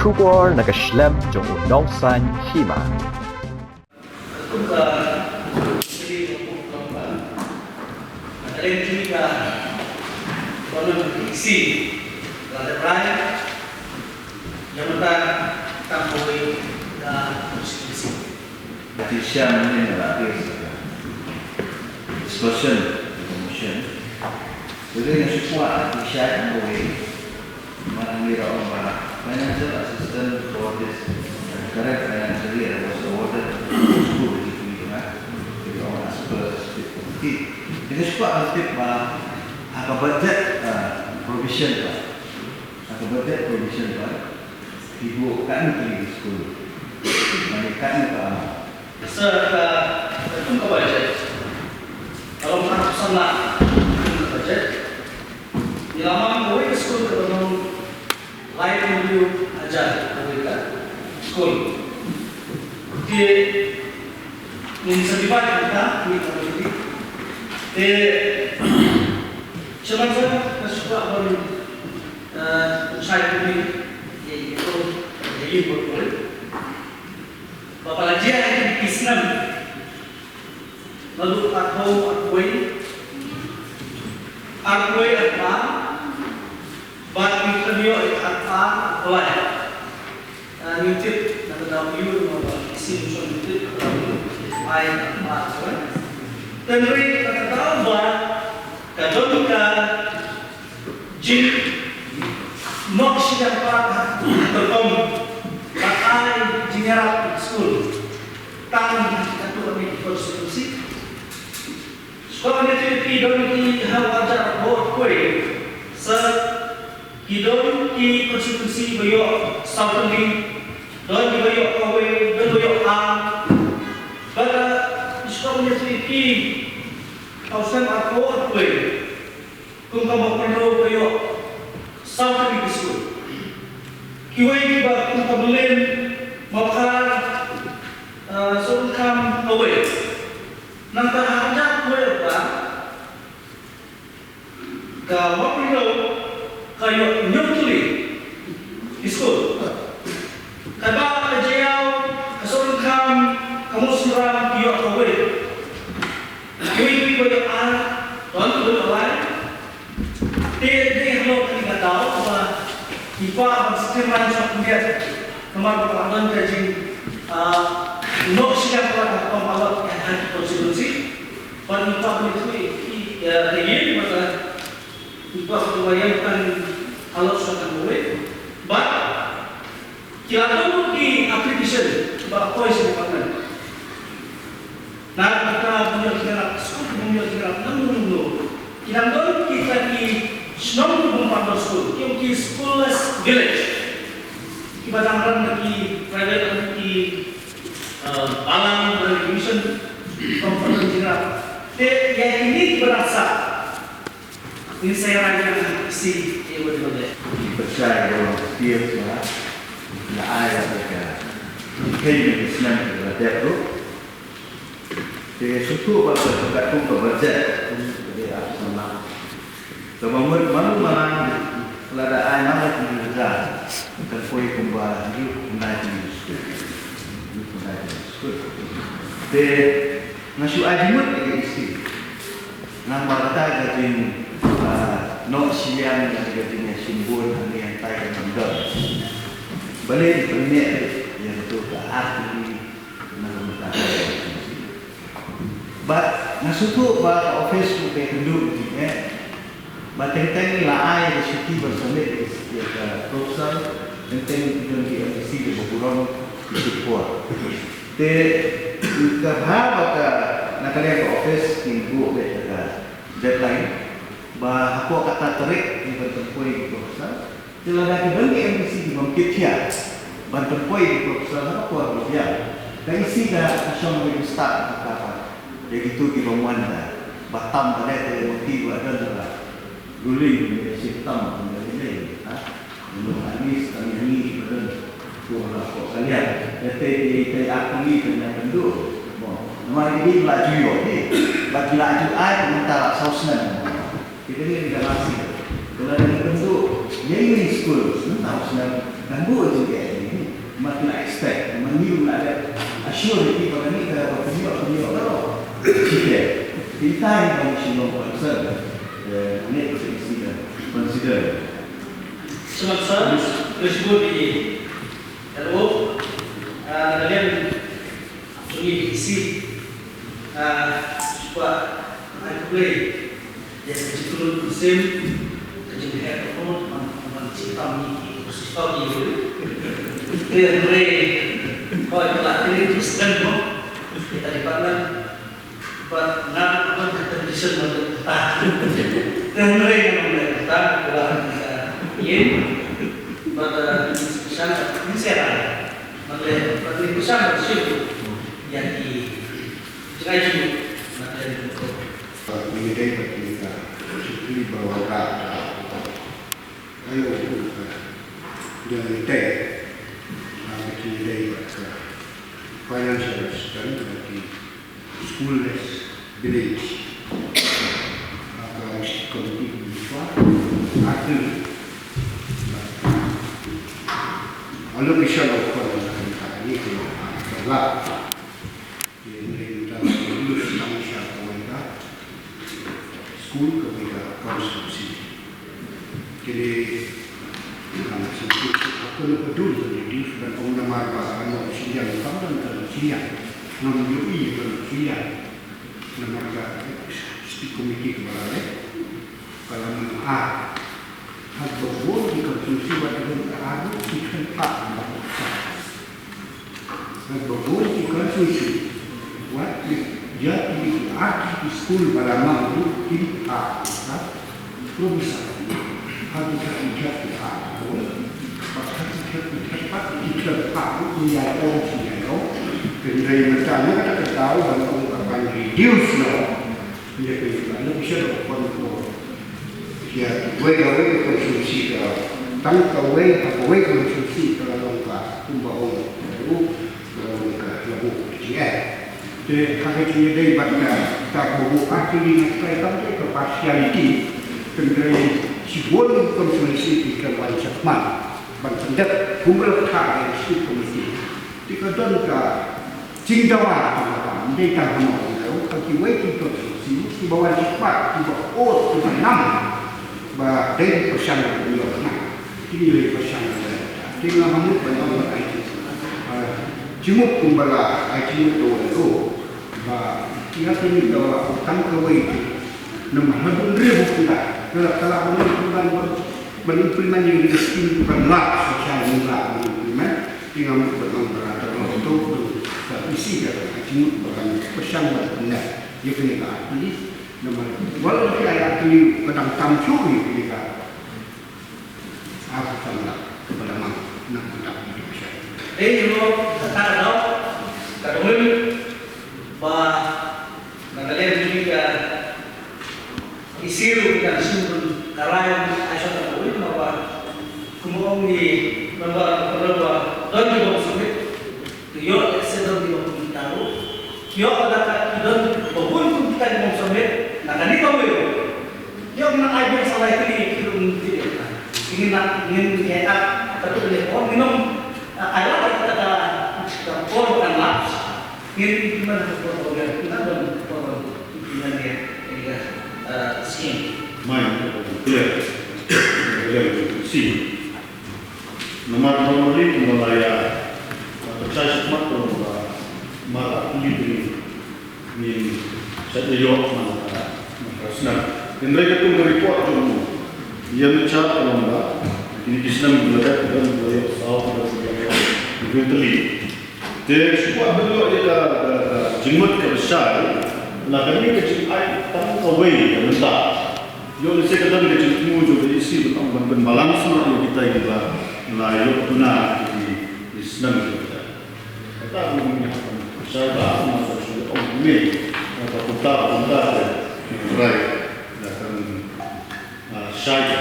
出国那个schlemm就农山希嘛。Discussion, commission. Jadi yang semua disyaikan oleh Manangira Omar, financial assistant for this current financial year was awarded to school di Tengah. Jadi orang sekolah seperti ini semua aktif apa budget provision lah, apa budget provision lah. Ibu kan di school, mereka kan itu ke budget. Kalau ratusan lah ke budget, ilama gue ke sekolah ketemu lain review aja mereka sekolah. Dia insentifan kita di komunitas. Cuman saya kesuka baru saya ini yaitu jadi berkulit. Bapak lagi yang di Islam lalu akui apa bagi kerja apa apa YouTube atau dalam YouTube isi muncul YouTube ayat apa tenri kata tahu kadang kita jin nok siapa terkom pakai jingerat school tang atau kami konstitusi sekolah itu hidung ki hawajar buat kue se hidung ki konstitusi bayo saudi dan bayo kawe dan bayo pada sekolah itu ki kausan aku kue kung kamu perlu bayo saudi school kiwe ki ba kung kabulin makar sungkam kawe nanti hanya kue apa kalau perlu kayu nyutuli iskul kada kejauh kesungkam kamu suram kiyo kawe kiwi kue dan kue lain dia lo kita tahu bahwa ipa sistem rancangan kemudian kemarin pertama kaji no siap pada pembalap yang ada konstitusi penimpa itu ini maka ipa membayangkan kalau sudah mulai but kita tahu di application bahwa poin sifatnya nah kita punya kira school punya kira namun kita tahu kita di Snow Bumper School yang di schoolless village kita jangan di private di alam dan mission komponen jinak. Yang ini berasa ini saya rancang isi yang berbeda. percaya bahwa dia semua tidak ada mereka kayaknya Islam berada itu. Jadi suku pada tempat pun berbeda. Jadi apa sama? Kemudian mana lada anak yang berbeda dan koi kembali menaiki de nasu ajimut ke isi nama kata gading no siang yang gadingnya simbol yang tay kendor balik penek yang itu ke arti nama kata but nasu tu ba office tu ke kendor ya bateng-teng la ai suki bersamit ya proposal tentang dengan isi di bukuran di kuat te kabha ka nakalian office minggu beta deadline ba ako kata tarik ni bertempuy di proposal sila na kibang MPC di mangkitya bertempuy di proposal ako berbiya kay isi ka asyong may start kata jadi itu kibamuan na batam balete motivo adalah ruling sistem ini ha belum habis kami ini betul kok kalian tete aku ni kena penduk nama ini laju yo ni bagi laju ai minta sausnan kita ni tidak masih kalau ada penduk genuine schools, no tahu sebenarnya ganggu juga ini, makin expect, meniru ada assurity pada ni kalau penjual kalau kita yang conditional concern, need to consider. Semasa tersebut di lalu kalian isi sebuah play yang kecil musim kecil head phone mencipta miki sistem itu keren kau telah ini sistem kita dipanggil buat apa tradisi menentang keren yang menentang buat ini pada misalnya misalnya pada misalnya siapa yang di Cikaji materi itu mengenai kita seperti bahwa ayo dari teh mengenai financial assistance bagi schoolless village atau komite biswa atau kalau bisa lakukan ini adalah school kepada konsumsi. Jadi kalau sedikit aku nak peduli jadi dan orang marah anak siang kawan dan siang menjui dan siang nama stik komite kembali kalau menah hal berbuat di konsumsi pada ada ikan pak hal berbuat di konsumsi buat jadi arti school pada mampu kita bisa harus kita tahu bahkan kita cepat kita tahu dia orang siapa dari macamnya kita tahu dan akan reduce dia kalau bisa kontrol ya way konsumsi tanpa way konsumsi kalau kita kumpul itu kalau dia jadi hari ini dari pada tak buku arti kita ke partiality tentang simbol konsumsi kita banyak banyak kumpulan kaya si konsumsi kita donka cintawa mereka mau kalau kita konsumsi di bawah cepat di bawah kita enam bah dari persen itu ini dari persen tinggal kamu banyak jumuk kumbala IT itu bah ia ini kalau utang kawai nama hadun ribu kita kalau mengimplementasi sistem berlak sosial mula mengimplement tinggal berlanggaran untuk isi dari jumuk berlanggaran persen benar ia kena arti nama walau dia arti kadang tamcuri kita apa sama kepada mana nak mendapat persen. Ini lo tahu kadang bah kalian juga isiru dan simbol kalian asal tahu ini apa kemudian di beberapa dan juga sampai yo sedang di tahu yo ada dan bahun kita di sampai nah kan itu yo nak ada salah itu ingin kita tapi orang minum ada kita korban laps ini gimana korban kita dan korban pimpinan dia skin main clear see nomor ini mulai percaya semua malah ini saya jawab senang dan mereka tu mereport cuma yang mencari lomba ini Islam belajar dan belajar sahau dan eventually jadi semua beliau dia jemut kersai lah kami kecil ai tak away yang mentah yo le sekadar kecil muncul dari isi betul balance yang kita juga lah yo tuna di Islam kita kata punya saya tak masuk sudah ini apa kita right dan saya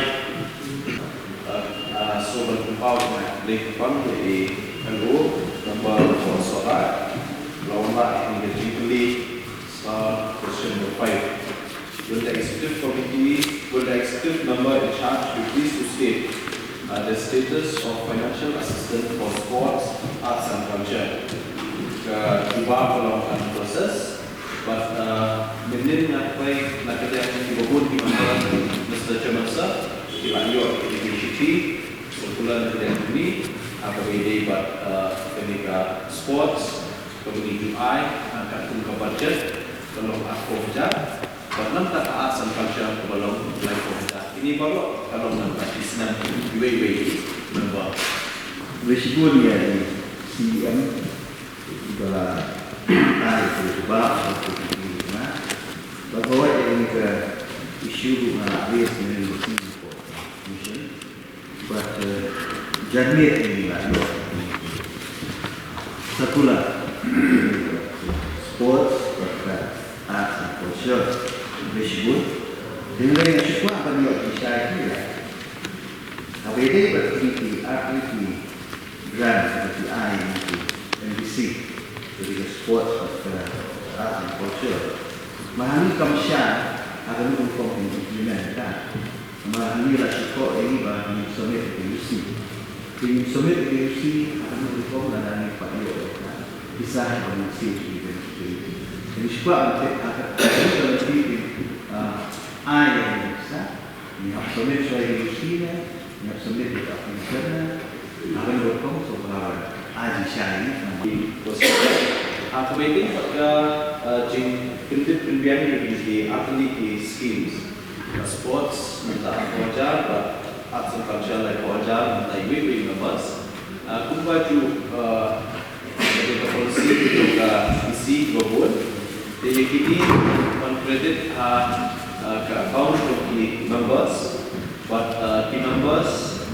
so berempat lepas ini lalu gambar solat lawan ini jadi question number 5 will the executive committee will the executive member in charge be pleased to state the status of financial assistance for sports, arts and culture. Tiba melakukan proses, but mending nak kerja yang dibukun di mana Mr. Chairman Sir, dilanjut initiative sebulan kerja ini, apabila buat ketika sports, kemudian UI akan tunggu budget, kalau aku kerja, dan tak arts and culture belum mulai kerja. Ini baru kalau nampak di sana member. Meskipun dia di CM juga ada sebab bahawa ini ke isu habis dari Singapore mission, but jadinya ini lah sekolah sports, arts and culture, meskipun dengan yang cukup apa dia bisa ini lah. Tapi dia beraktiviti grant seperti NBC, jadi sports, arts and culture. Mahani kamsya akan menghukum implementkan. Mahani lah syukur ini bagi summit PUC. Tim summit PUC akan menghukum dan ada Pak Yo. Bisa berfungsi di PUC. Jadi syukur akan berfungsi di yang bisa. Ini summit soal PUC nya, ini summit di Afrika akan menghukum soal aji syari. Kemudian pada jing pendidikan di atlet schemes, sports, mentah wajar, arts and culture like wajar, mentah ibu members. Kumpul tu ketika polisi juga isi global. Jadi kini kredit ke account untuk members, but the members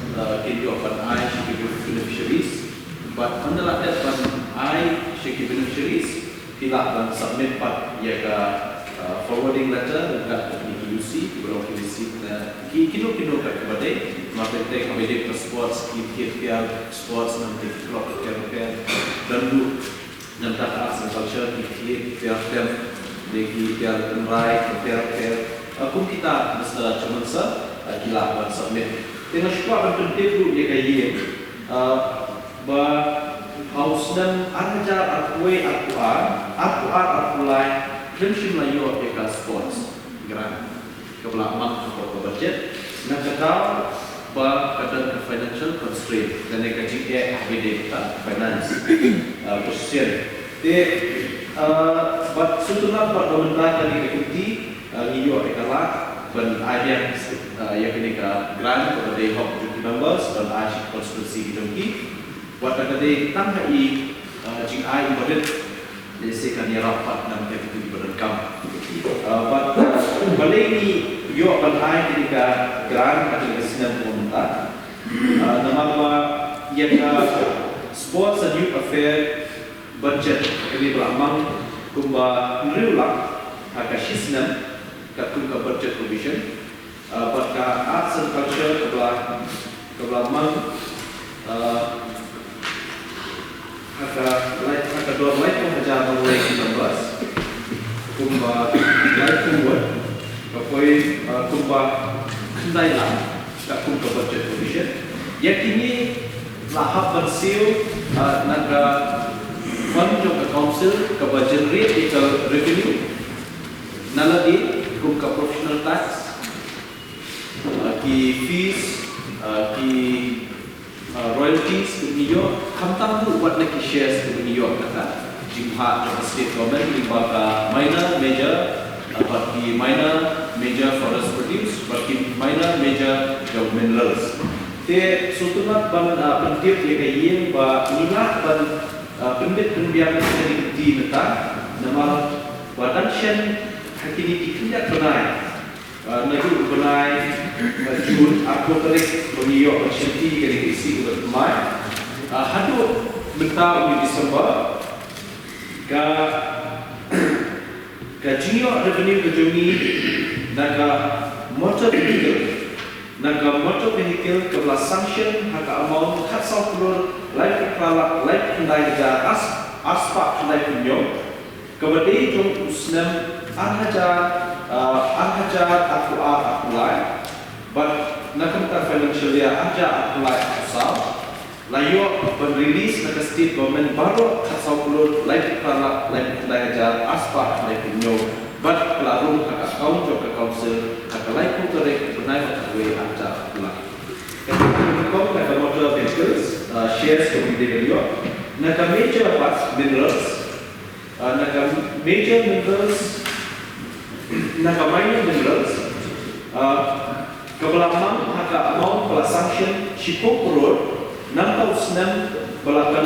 kini open I sebagai beneficiaries. But anda lihat I sebagai beneficiaries tidak akan submit part ya ke forwarding letter dekat PUC belum PUC kilo kat kepada maka kita kami ke sports kita sports nanti klub kita dan du dan tak arts and culture kita lagi kita tenrai kita aku kita Mr. Chairman Sir kila akan submit dengan syukur akan penting tu ya kayak haus dan ajar akuai akulai prinsip layu aplikasi sports gerak kebelakangan untuk budget nak kata kadang ke financial constraint dan negatif ABD finance position. But setelah pemerintah kali ikuti layu ekalah dan ada yang kini grant kepada hok juti members dan asyik konstitusi hidupki. Buat kata dia tangga jing ai ibadat lesekan ya rapat nam kita di berengkam. Buat balik ni yo akan ai ketika grant atau kesinan pemerintah. Nama yang sports and youth affair budget ini beramang kumba nriulang agak sisnam kumba budget provision. Buat arts and culture kebelah mang Ada dua light yang menjadi mulai 19 kumba light kumbuat kapoi kumba kendai lah tak kumba budget provision yang kini lahap bersil naga fund juga council kaba generate ika revenue naladi kumba professional tax ki fees ki royalties ke New York, hamtam tu buat lagi shares ke New York kata. Jika jika state government dibaka minor, major, bagi minor, major forest produce, bagi minor, major minerals. Te sutunat bangun pendidik yang kaya, bah inilah ban pendidik pendidikan dari di meta, nama badan shen hakini dikinjak benai. Negeri benai Jun aku tarik New York City kali isi untuk Mai hadu bentang di Desember ke junior revenue ke juni naga motor vehicle ke belah sanction haka amount kat saukur life kepala life kendai negara aspak kendai punya kemudian jom usnam anhajar akulai but nakam ta financial year aja apply asal layo release na state government baru kasau kulur like kala like aja aspa like nyo but kelarum hak account ke council hak like kutere benai hak we aja apply kau kata motor vehicles shares to be developed naka major parts minerals naka major minerals naka minor minerals kebelakang haka amount pela sanction Shipok Road 6,000 belakang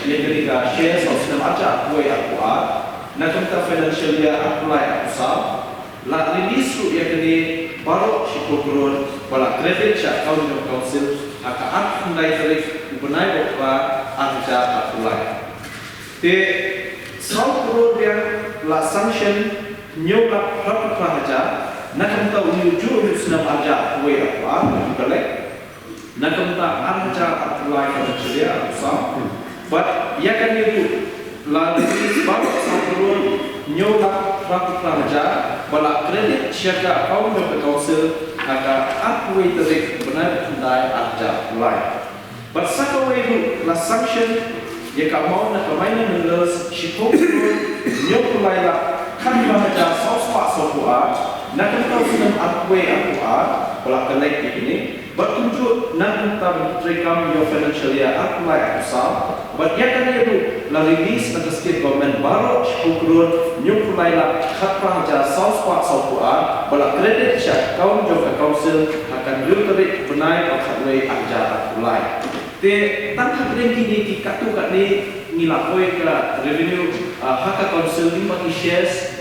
yang ketiga shares of 6 aja kue aku naka financial year apply aku sah la release tu yang kini baru Shipok Road bala credit check county council haka handai tarik benai bakwa aja apply te South Road yang la sanction nyokap berapa aja nak tahu menuju senam aja kue apa balik nak tahu aja apply pada ceria usah but ya kan itu lalu sebab South nyokap berapa aja bala kredit siapa kau nak council agar aku tarik benar benar aja apply but satu itu la sanction ya kamu nak mainan minerals Shipok nyokap lah kan bahagia sosok sokoa nak tahu senam aku belakang lagi ini bertunjuk nak tahu rekam your financial year aku sah but ya kan itu la release at the state government baru Shipok nyukulai lah kan bahagia sosok sokoa belakang kredit check kau juga council akan dulu benar akan way aja aku te tanpa kini di kartu ni ngilakoi ke revenue hak council ni bagi shares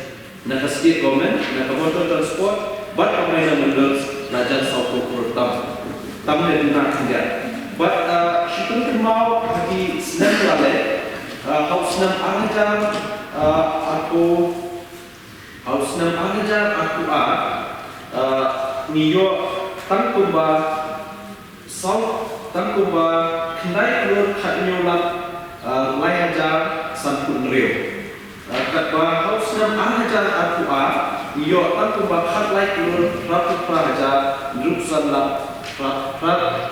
nak state government nak motor transport but pemain minerals raja South Purtam tamu yang nak kerja but syukur mau bagi senang lale kau senang aja aku niyo tangkumba South tangkumba kendai keluar katnyola layaja sampun rio katba haus nam aja aku iyo tangkumba kat lai keluar ratu praja rupsan la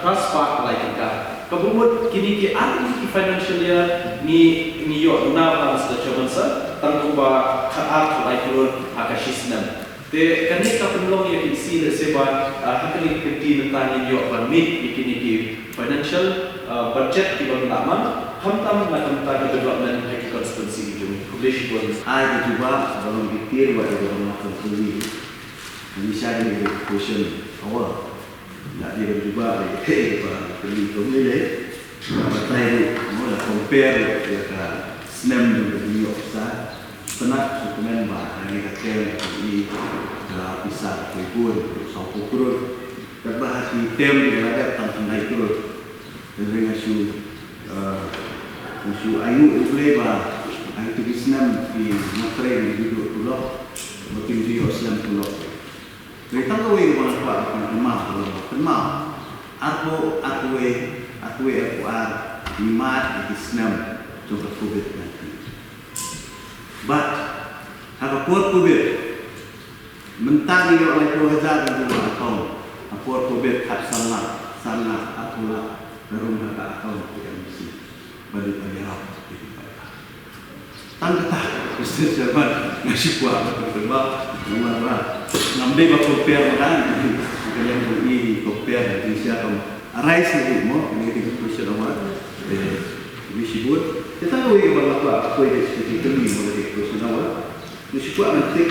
praspa lai kita kebumut kini ki arti financial year ni yo now as the chairman sir tangkumba kat lai keluar akashisnam te kani ka penlong ya kisi le seba hakani kiti mentani yo permit ikini ki financial budget ki bang lama hamtam na kamta development haki constituency ki publish pun ai juga dalam detail buat dalam konstitusi bisa di question awal nak dia juga apa beli komile batai mau compare ya ka senam dengan New York sa penat dokumen bah hari kecil ini dah bisa berikut sampai turun terbahas di tem yang ada tentang itu dengan isu ayu itu leba itu Islam di materi duduk pulau mungkin di Islam pulau kita tahu yang mana pak kenal aku imat Islam coba COVID-19 but apa kuat COVID mentang ini oleh keluarga dan akun apa COVID tak sana akulah rumah tak akun yang mesti balik berjawab tang kata Ustaz Jaman ngasih kuat berbau nomor ngambil compare makan yang beri compare di siapa arise ni mo ini di question nomor disebut kita tahu yang berlaku apa yang seperti ini mulai question nomor disebut nanti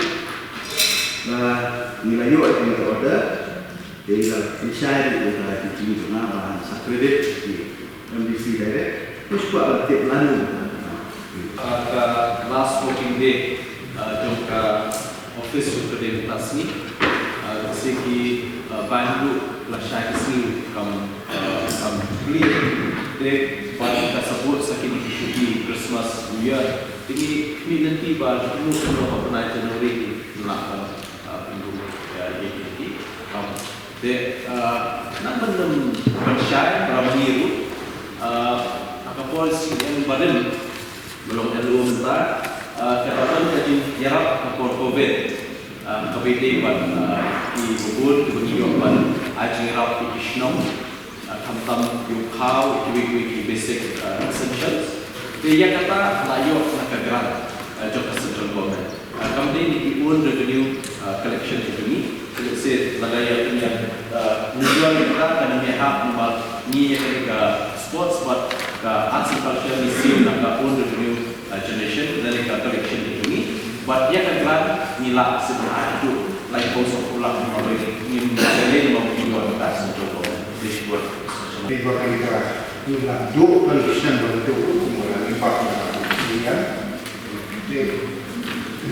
nilai yo yang kita order dari desain dari sini mana bahan sakredit di MDC direct disebut nanti lalu last working day jumpa office implementasi segi bantu lasai kesini kam clear dek pada kita sebut sakit di Christmas New Year ini nanti pada semua pernah Januari nak ini dek nak mencari ramai apa polisi yang badan belum ada mentah catatan kaji jarak COVID KPT di Bogor di New York ajing rap ki ishnong kamtam yung cow ki basic essentials. Dia kata layo nakagran jok central government. Kemudian di own revenue collection ini, selesai lagaya punya tujuan kita kan ini hak nomor ni yang ke sports buat ke arts and culture museum nak ke own revenue generation dan ke collection ini. Buat dia kan geran nilai sebenarnya itu like kosong pulang melalui ini menjadi mau tujuan kita central government disebut. Di bawah kita nilai 2% bentuk mulai 4 miliar.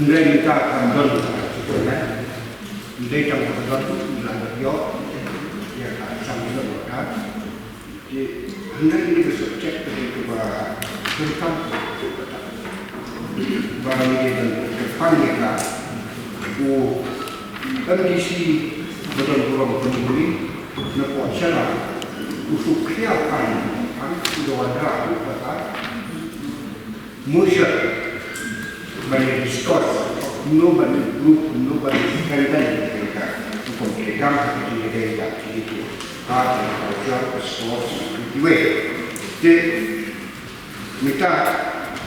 Nên ta thành đơn của này đây trong một đơn là được gió và tại trong những đơn của khác thì hôm nay đi được sự check và trung tâm và mình được phát hiện là của MDC và đơn của lòng của mình nó có sẽ là của sự khéo thành anh đồ ra của các môi trường banyak discuss, nobody group, nobody campaign untuk program di daerah itu, art, culture, sports, itu. Jadi kita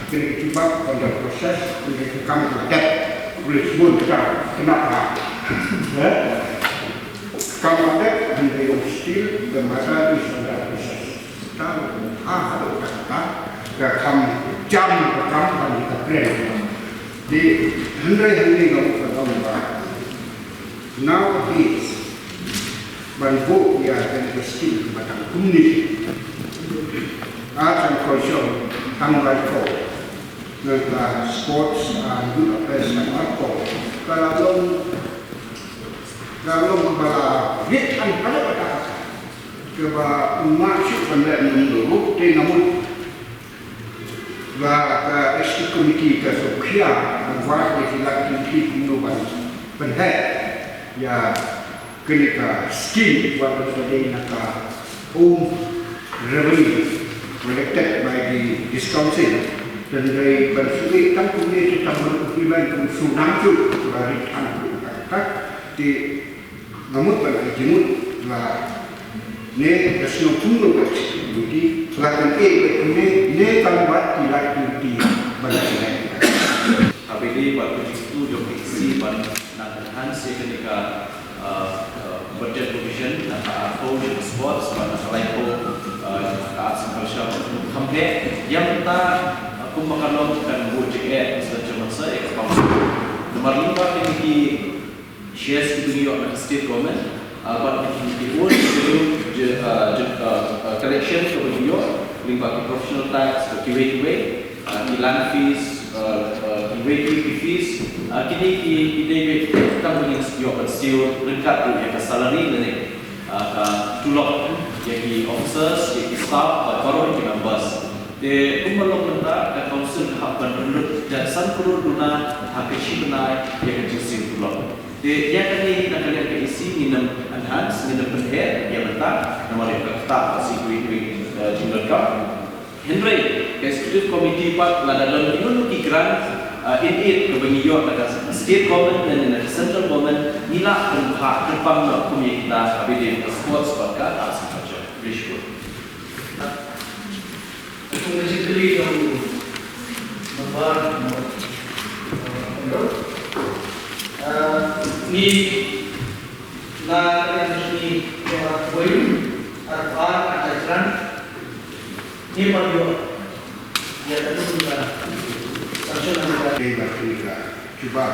kena cuba pada proses untuk kami terhadap oleh semua kita kenapa? Kamu ada di dalam stil dan masa di sana proses. Tahu ada kata kami jam kami kita keren. Di hari kamu katakan nowadays banyak yang investasi pada komunitas art and culture tambah kau dengan sports and youth affairs tambah kau kalau kepala lihat pada kata keba masuk pada menurut namun và cái committee cái số kia và cái là committee cũng nó vẫn hết và cái cái scheme và cái đây là cái own revenue collected by the discouncil dan dari bersulit kan punya kita berkumpul dengan sunam tu dari anak tak di namun pada jemut lah ne dasno puno jadi selain ne kan buat tidak di bagian APD buat itu jokowi ban nak enhance ketika budget provision nak apa sports ban selain itu arts and culture compare yang kita kumpulan dan budget secara saya nomor 5 ini shares itu di state government but the old collection of New York, limbah professional tax, giveaway, land fees, giveaway fees, kini kita punya York still lengkap tu yang salary dan tulok yang officers, yang staff, baru yang members. De umur kita council hak penurut dan sanpuru duna hak kesibukan yang justru tulok. Dia kali nak lihat ke isi minum enhance minum penher yang letak nama dia kata si kui jumlah kau Henry executive committee part lada dalam dulu grant in ke New York ada state government dan central government nila hak terbang kumia kita APD sports pada arts and culture visual. Itu basically yang nomor ni na yang ni yang boleh arfan ajaran ni malu ya tentu juga sanction juga kita cuba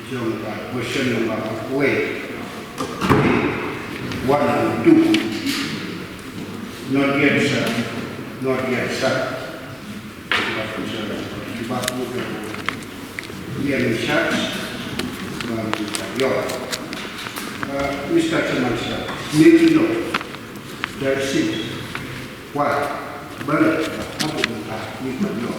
jumpa question nomor way 1 and 2 not yet sir cuba yang charge Mr. Chairman, need to know there is why, but I don't know.